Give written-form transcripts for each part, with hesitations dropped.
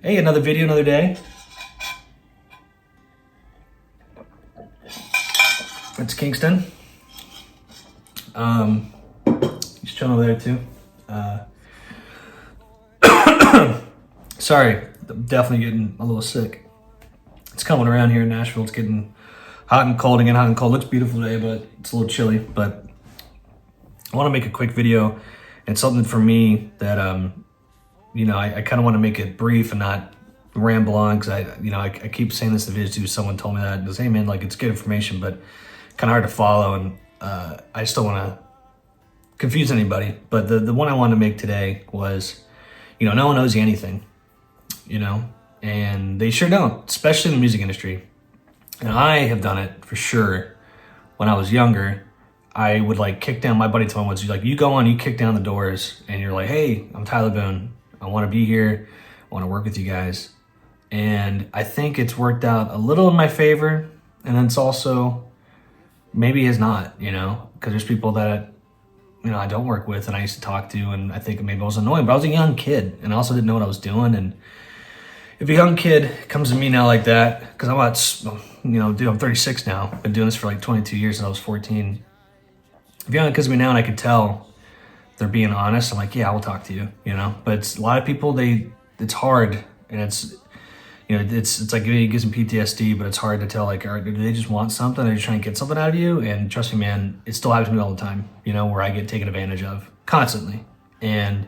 Hey, another video, another day. It's Kingston. He's chilling over there too. Sorry, I'm definitely getting a little sick. It's coming around here in Nashville. It's getting hot and cold again, hot and cold. Looks beautiful today, but it's a little chilly. But I want to make a quick video. It's something for me that, I kind of want to make it brief and not ramble on, because I keep saying this in videos too. Someone told me that, and hey man, like, it's good information, but kind of hard to follow, and I just don't want to confuse anybody. But the one I wanted to make today was, no one knows you anything, and they sure don't, especially in the music industry. And I have done it for sure. When I was younger, I would kick down, my buddy told me once, you go on, you kick down the doors, and you're like, hey, I'm Tyler Boone. I want to be here. I want to work with you guys. And I think it's worked out a little in my favor. And then it's also maybe is not, because there's people that, I don't work with and I used to talk to, and I think maybe I was annoying, but I was a young kid and I also didn't know what I was doing. And if a young kid comes to me now like that, because I'm not, I'm 36 now. Been doing this for 22 years since I was 14. If young kid comes to me now and I could tell they're being honest, I'm like, yeah, I will talk to you, But it's, a lot of people, it's hard, and it's like it gives them PTSD, but it's hard to tell, do they just want something? Are they trying to get something out of you? And trust me, man, it still happens to me all the time, where I get taken advantage of constantly. And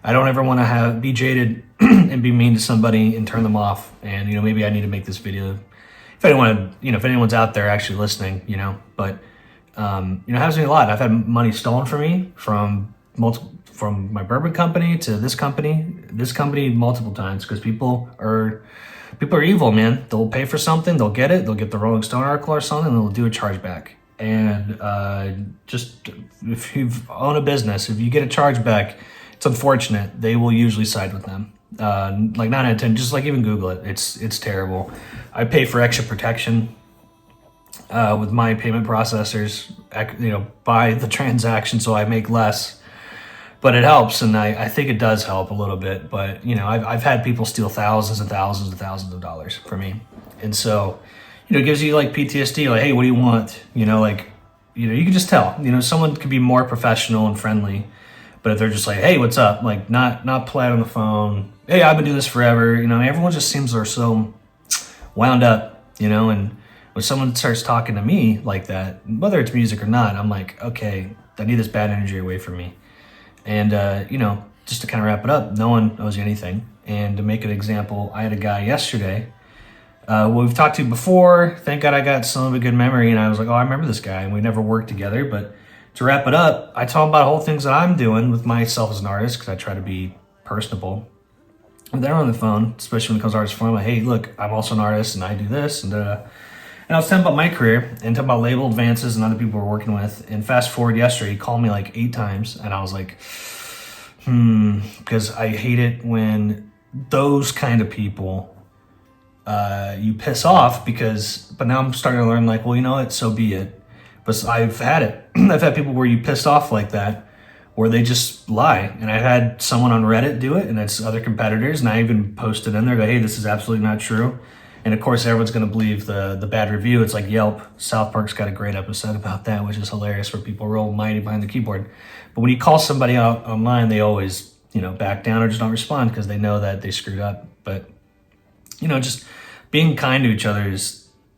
I don't ever want to be jaded and be mean to somebody and turn them off. And, maybe I need to make this video. If anyone's out there actually listening, but, it happens to me a lot. I've had money stolen from me from my bourbon company to this company multiple times, because people are evil, man. They'll pay for something, they'll get it, they'll get the Rolling Stone article or something, and they'll do a chargeback. And just if you own a business, if you get a chargeback, it's unfortunate. They will usually side with them. 9 out of 10, just even Google it. It's terrible. I pay for extra protection with my payment processors, by the transaction, so I make less. But it helps, and I think it does help a little bit. But, I've had people steal thousands and thousands and thousands of dollars from me. And so, it gives you PTSD, hey, what do you want? You can just tell. Someone could be more professional and friendly, but if they're just hey, what's up? Not polite on the phone. Hey, I've been doing this forever. Everyone just seems they're so wound up, and when someone starts talking to me like that, whether it's music or not, I'm like, okay, I need this bad energy away from me. And, just to kind of wrap it up, no one owes you anything. And to make an example, I had a guy yesterday, we've talked to before. Thank God I got some of a good memory. And I was like, oh, I remember this guy. And we never worked together. But to wrap it up, I told him about whole things that I'm doing with myself as an artist, because I try to be personable. And they're on the phone, especially when it comes to artist form. Like, hey, look, I'm also an artist and I do this. And I was telling about my career and talking about label advances and other people we're working with. And fast forward yesterday, he called me 8 times. And I was like, because I hate it when those kind of people, you piss off, but now I'm starting to learn well, you know what, so be it. But I've had it. I've had people where you pissed off like that, where they just lie. And I had someone on Reddit do it, and it's other competitors. And I even posted in there, hey, this is absolutely not true. And of course, everyone's going to believe the bad review. It's like Yelp. South Park's got a great episode about that, which is hilarious, where people roll mighty behind the keyboard. But when you call somebody out online, they always, back down or just don't respond, because they know that they screwed up. But, just being kind to each other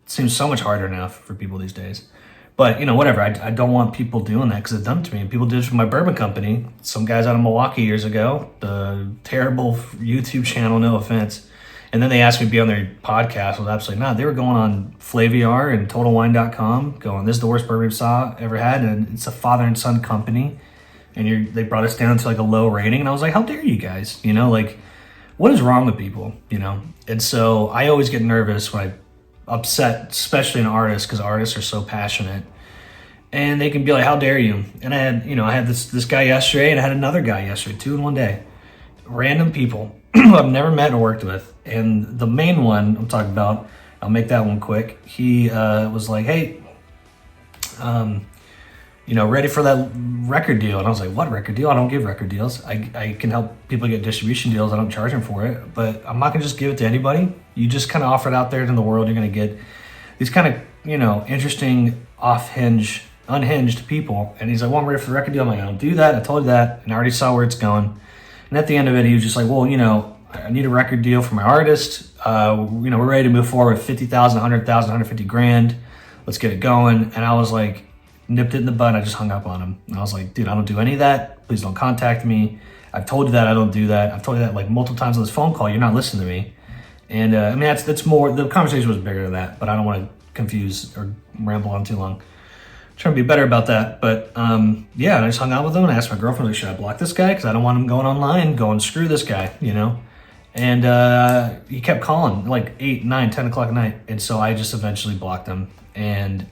seems so much harder now for people these days. But, whatever. I don't want people doing that, because it's done to me. And people did it for my bourbon company. Some guys out of Milwaukee years ago, the terrible YouTube channel, no offense. And then they asked me to be on their podcast. Well, absolutely not. They were going on Flaviar and TotalWine.com, going, this is the worst bourbon we've ever had, and it's a father and son company. And they brought us down to a low rating. And I was like, how dare you guys? What is wrong with people? And so I always get nervous when I upset, especially an artist, because artists are so passionate. And they can be like, how dare you? And I had this guy yesterday, and I had another guy yesterday, 2 in one day. Random people who I've never met or worked with. And the main one I'm talking about, I'll make that one quick. He was like, hey, ready for that record deal. And I was like, what record deal? I don't give record deals. I can help people get distribution deals. I don't charge them for it, but I'm not gonna just give it to anybody. You just kind of offer it out there in the world. You're gonna get these kind of, interesting unhinged people. And he's like, well, I'm ready for the record deal. I'm like, I don't do that. I told you that. And I already saw where it's going. And at the end of it, he was just like, well, I need a record deal for my artist. We're ready to move forward with 50,000, 100,000, 150 grand. Let's get it going. And I was like, nipped it in the bud. I just hung up on him. And I was like, dude, I don't do any of that. Please don't contact me. I've told you that I don't do that. I've told you that like multiple times on this phone call. You're not listening to me. And that's more, the conversation was bigger than that, but I don't want to confuse or ramble on too long. Trying to be better about that. But yeah, and I just hung out with him and I asked my girlfriend, like, should I block this guy? Because I don't want him going online going, screw this guy, And he kept calling like 8, 9, 10 o'clock at night. And so I just eventually blocked him. And,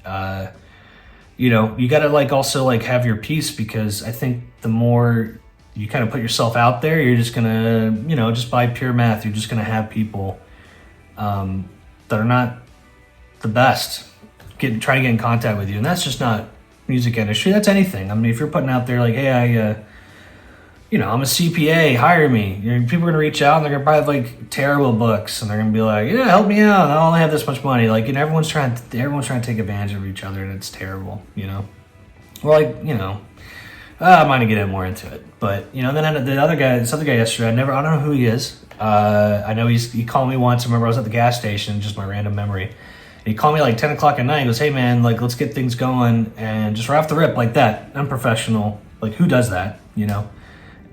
you got to like also like have your peace, because I think the more you kind of put yourself out there, you're just going to, just by pure math, you're just going to have people that are not the best try to get in contact with you. And that's just not music industry. That's anything. I mean, if you're putting out there like, hey, I'm a CPA, hire me. People are going to reach out and they're going to probably have like terrible books and they're going to be like, yeah, help me out. I only have this much money. Like, everyone's trying to take advantage of each other, and it's terrible, Or like, I'm not going to get more into it. But, then this other guy yesterday, I don't know who he is. I know he called me once. I remember I was at the gas station, just my random memory. He called me like 10 o'clock at night. He goes, hey man, like, let's get things going. And just right off the rip like that, unprofessional. Like, who does that,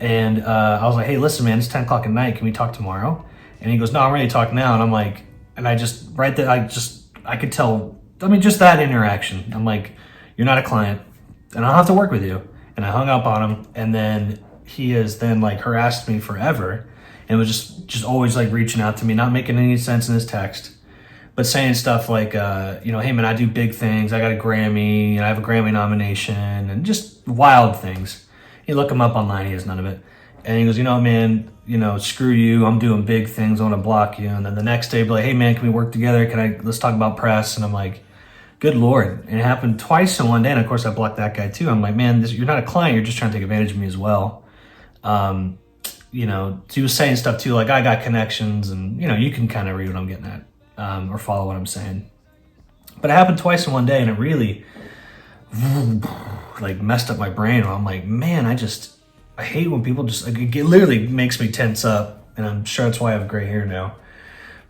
And I was like, hey, listen, man, it's 10 o'clock at night. Can we talk tomorrow? And he goes, no, I'm ready to talk now. And I'm like, and I just, right there, I could tell, just that interaction. I'm like, you're not a client and I don't have to work with you. And I hung up on him. And then he has then like harassed me forever. And was just always like reaching out to me, not making any sense in his text, but saying stuff like, hey man, I do big things. I got a Grammy, I have a Grammy nomination, and just wild things. You look him up online, he has none of it. And he goes, man, screw you. I'm doing big things. I want to block you. And then the next day, be like, hey man, can we work together? Let's talk about press. And I'm like, good Lord. And it happened twice in one day. And of course I blocked that guy too. I'm like, man, you're not a client. You're just trying to take advantage of me as well. He was saying stuff too, like I got connections, and, you can kind of read what I'm getting at, or follow what I'm saying. But it happened twice in one day, and it really like messed up my brain. I'm like, man, I hate when people just, like, it literally makes me tense up. And I'm sure that's why I have gray hair now,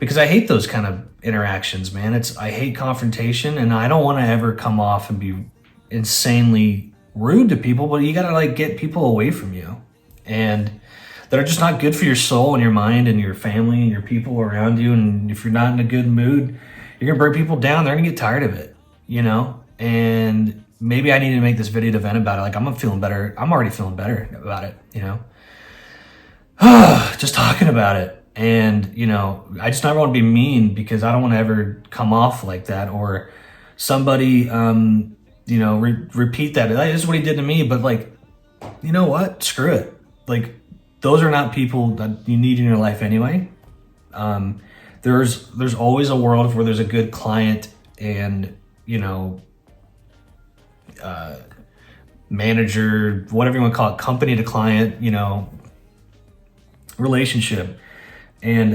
because I hate those kind of interactions, man. I hate confrontation, and I don't want to ever come off and be insanely rude to people, but you got to like get people away from you, and that are just not good for your soul and your mind and your family and your people around you. And if you're not in a good mood, you're gonna bring people down. They're gonna get tired of it, and maybe I need to make this video to vent about it. Like, I'm feeling better. I'm already feeling better about it, just talking about it. And, I just never want to be mean, because I don't want to ever come off like that, or somebody, repeat that. This is what he did to me, but like, you know what? Screw it. Like, those are not people that you need in your life anyway. There's always a world where there's a good client and, manager, whatever you want to call it, company to client, relationship. And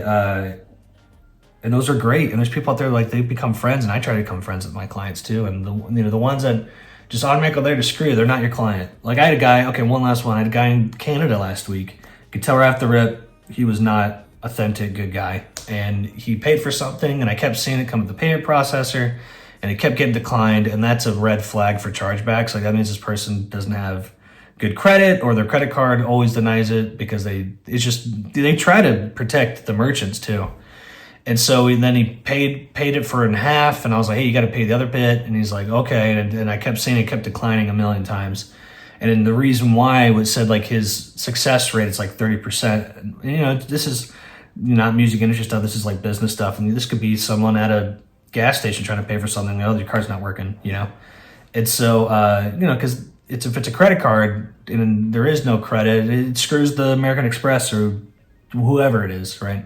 those are great. And there's people out there, like, they become friends, and I try to become friends with my clients too. And the ones that just automatically there to screw you, they're not your client. Like, I had a guy, okay, one last one. I had a guy in Canada last week. Could tell right off the rip, he was not authentic, good guy. And he paid for something, and I kept seeing it come to the payment processor, and it kept getting declined. And that's a red flag for chargebacks. Like, that means this person doesn't have good credit, or their credit card always denies it, because they try to protect the merchants too. And so then he paid it for in half, and I was like, hey, you got to pay the other bit. And he's like, okay. And I kept saying it kept declining a million times. And then the reason why it said like his success rate is like 30%. This is not music industry stuff. This is like business stuff. And this could be someone at a gas station trying to pay for something. Your car's not working, And so, because if it's a credit card and there is no credit, it screws the American Express or whoever it is, right?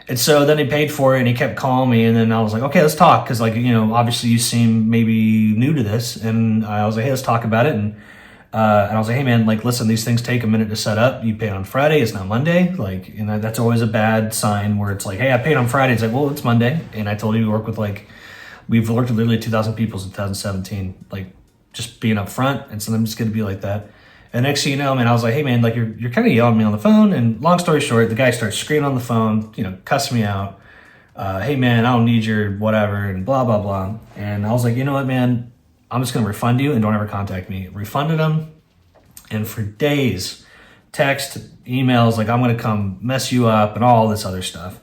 And so then he paid for it and he kept calling me. And then I was like, okay, let's talk. Cause like, obviously you seem maybe new to this. And I was like, hey, let's talk about it. And I was like, hey man, like, listen, these things take a minute to set up. You paid on Friday, it's not Monday. Like, and that's always a bad sign where it's like, hey, I paid on Friday. It's like, well, it's Monday. And I told you we work with we've worked with literally 2,000 people since 2017. Like, just being upfront, and sometimes it's going to be like that. And next thing you know, man, I was like, hey man, like you're kind of yelling at me on the phone. And long story short, the guy starts screaming on the phone, cussing me out. Hey man, I don't need your whatever, and blah, blah, blah. And I was like, you know what, man, I'm just going to refund you and don't ever contact me. Refunded him. And for days, text, emails, like, I'm going to come mess you up and all this other stuff.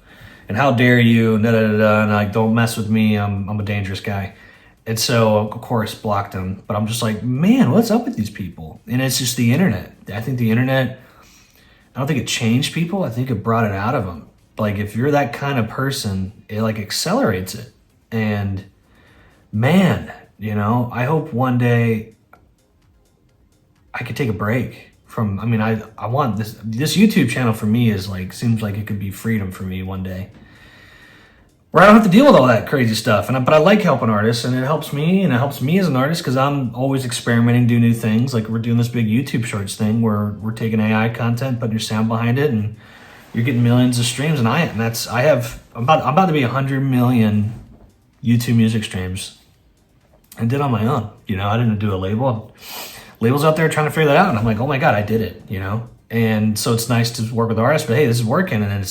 And how dare you, and and like, don't mess with me. I'm a dangerous guy. And so, of course, blocked him. But I'm just like, man, what's up with these people? And it's just the internet. I think the internet, I don't think it changed people. I think it brought it out of them. Like, if you're that kind of person, it like accelerates it. And man, I hope one day I could take a break from, I want this YouTube channel for me is like, seems like it could be freedom for me one day, where I don't have to deal with all that crazy stuff. But I like helping artists, and it helps me as an artist, because I'm always experimenting, do new things. Like, we're doing this big YouTube Shorts thing where we're taking AI content, putting your sound behind it, and you're getting millions of streams. And I'm about to be 100 million YouTube music streams, and did on my own. I didn't do a label. Labels out there trying to figure that out, and I'm like, oh my god, I did it. And so it's nice to work with artists, but hey, this is working, and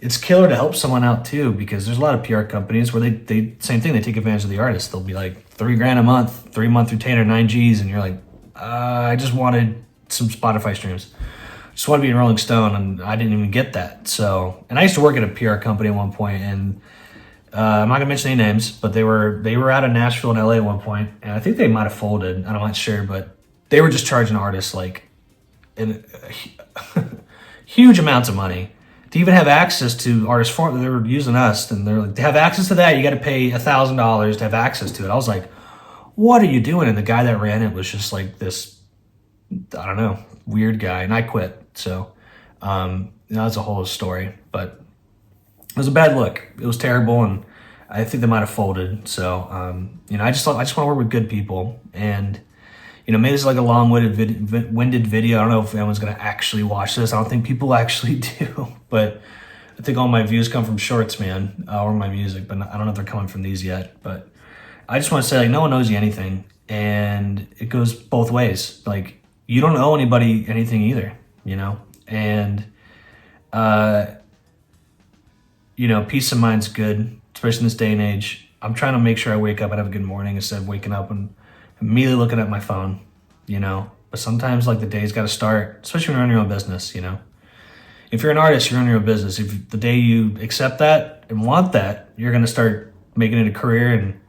it's killer to help someone out too, because there's a lot of PR companies where they same thing, they take advantage of the artist. They'll be like $3,000 a month, 3-month retainer, 9 G's, and you're like, I just wanted some Spotify streams. Just want to be in Rolling Stone, and I didn't even get that. So, and I used to work at a PR company at one point, and I'm not gonna mention any names, but they were out of Nashville and LA at one point, and I think they might have folded. I'm not sure, but they were just charging artists like huge amounts of money to even have access to artist form. They were using us, and they're like, to have access to that, you got to pay $1,000 to have access to it. I was like, what are you doing? And the guy that ran it was just like this, I don't know, weird guy, and I quit. So that's a whole story, but it was a bad look. It was terrible, and I think they might have folded. So, I just want to work with good people, and maybe this is like a long-winded video. I don't know if anyone's gonna actually watch this. I don't think people actually do, but I think all my views come from shorts, man, or my music. But I don't know if they're coming from these yet. But I just want to say, like, no one owes you anything, and it goes both ways. Like, you don't owe anybody anything either, and peace of mind's good, especially in this day and age. I'm trying to make sure I wake up and have a good morning instead of waking up and immediately looking at my phone, But sometimes, like, the day's got to start, especially when you're on your own business, If you're an artist, you're on your own business. If the day you accept that and want that, you're going to start making it a career. And,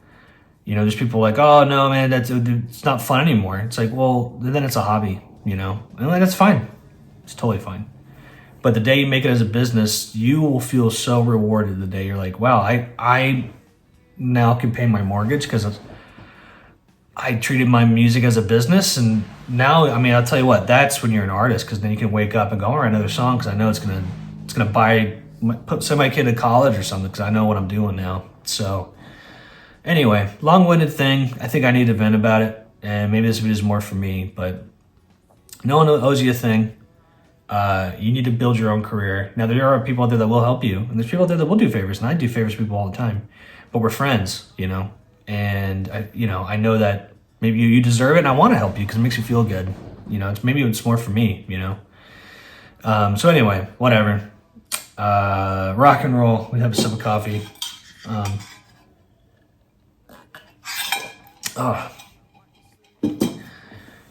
there's people like, oh, no, man, it's not fun anymore. It's like, well, then it's a hobby, And like, that's fine. It's totally fine. But the day you make it as a business, you will feel so rewarded the day you're like, wow, I now can pay my mortgage because I treated my music as a business. And now, I'll tell you what, that's when you're an artist, because then you can wake up and go, all right, another song, because I know it's gonna send my kid to college or something, because I know what I'm doing now. So anyway, long-winded thing. I think I need to vent about it, and maybe this video is more for me, but no one owes you a thing. You need to build your own career. Now, there are people out there that will help you, and there's people out there that will do favors, and I do favors for people all the time, but we're friends, and I know that maybe you deserve it, and I want to help you because it makes you feel good. Maybe it's more for me, So anyway, whatever. Rock and roll. We have a sip of coffee.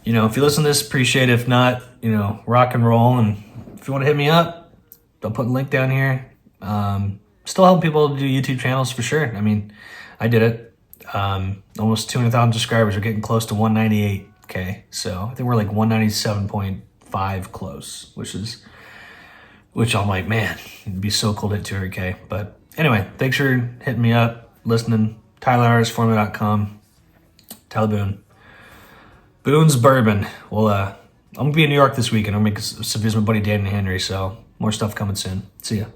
If you listen to this, appreciate it. If not, rock and roll. And if you want to hit me up, I'll put a link down here. Still helping people do YouTube channels for sure. I did it. Almost 200,000 subscribers. We're getting close to 198K. So I think we're like 197.5 close, which I'm like, man, it'd be so cool to hit 200K. But anyway, thanks for hitting me up, listening. TylerArtistFormula.com. Tyler Boone. Boone's Bourbon. Well, I'm going to be in New York this weekend. I'm going to make some videos with my buddy Dan and Henry, so more stuff coming soon. See ya.